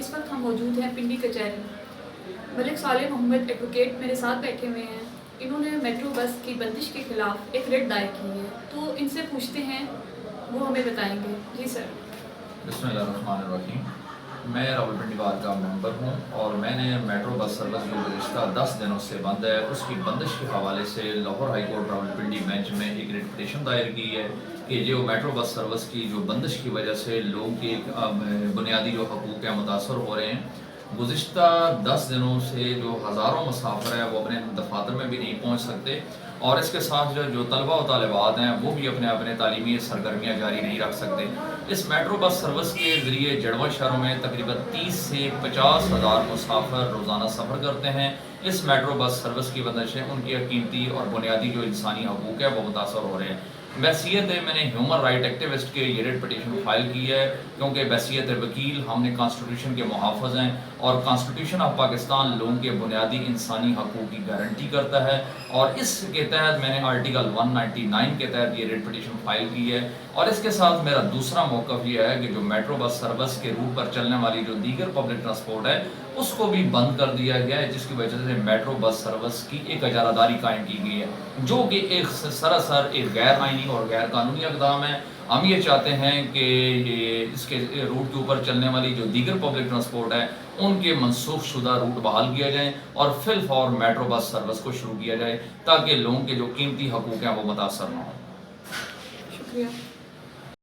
اس وقت ہم موجود ہیں پنڈی کچہری. ملک صالح محمد ایڈوکیٹ میرے ساتھ بیٹھے ہوئے ہیں. انہوں نے میٹرو بس کی بندش کے خلاف ایک ریٹ دائر کی ہے, تو ان سے پوچھتے ہیں, وہ ہمیں بتائیں گے. جی سر. بسم اللہ الرحمن الرحیم. میں راولپنڈی بار کا ممبر ہوں اور میں نے میٹرو بس سروس جو گزشتہ 10 دنوں سے بند ہے اس کی بندش کے حوالے سے Lahore high court Rawalpindi bench میں ایک ریٹ پٹیشن دائر کی ہے کہ جو میٹرو بس سروس کی جو بندش کی وجہ سے لوگوں کے بنیادی جو حقوق ہیں متاثر ہو رہے ہیں. گزشتہ 10 دنوں سے جو ہزاروں مسافر ہیں وہ اپنے دفاتر میں بھی نہیں پہنچ سکتے, اور اس کے ساتھ جو طلبہ و طالبات ہیں وہ بھی اپنے تعلیمی سرگرمیاں جاری نہیں رکھ سکتے. اس میٹرو بس سروس کے ذریعے جڑواں شہروں میں تقریباً 30 سے 50 ہزار مسافر روزانہ سفر کرتے ہیں. اس میٹرو بس سروس کی وجہ سے ان کے قیمتی اور بنیادی جو انسانی حقوق ہے وہ متاثر ہو رہے ہیں. بحیثیت میں نے ہیومن رائٹ ایکٹیوسٹ کے یہ ریٹ پٹیشن فائل کی ہے کیونکہ بحیثیت وکیل ہم نے کانسٹیٹیوشن کے محافظ ہیں, اور کانسٹیٹیوشن آف پاکستان لوگوں کے بنیادی انسانی حقوق کی گارنٹی کرتا ہے, اور اس کے تحت میں نے آرٹیکل 199 کے تحت یہ ریٹ پٹیشن فائل کی ہے. اور اس کے ساتھ میرا دوسرا موقف یہ ہے کہ جو میٹرو بس سروس کے روٹ پر چلنے والی جو دیگر پبلک ٹرانسپورٹ ہے اس کو بھی بند کر دیا گیا ہے, جس کی وجہ سے میٹرو بس سروس کی ایک اجارہ داری قائم کی گئی ہے جو کہ ایک سراسر ایک غیر آئینی اور غیر قانونی اقدام ہے. ہم یہ چاہتے ہیں کہ اس کے روٹ کے اوپر چلنے والی جو دیگر پبلک ٹرانسپورٹ ہے ان کے منسوخ شدہ روٹ بحال کیا جائیں اور فی الفور میٹرو بس سروس کو شروع کیا جائے تاکہ لوگوں کے جو قیمتی حقوق ہیں وہ متاثر نہ ہوں. شکریہ.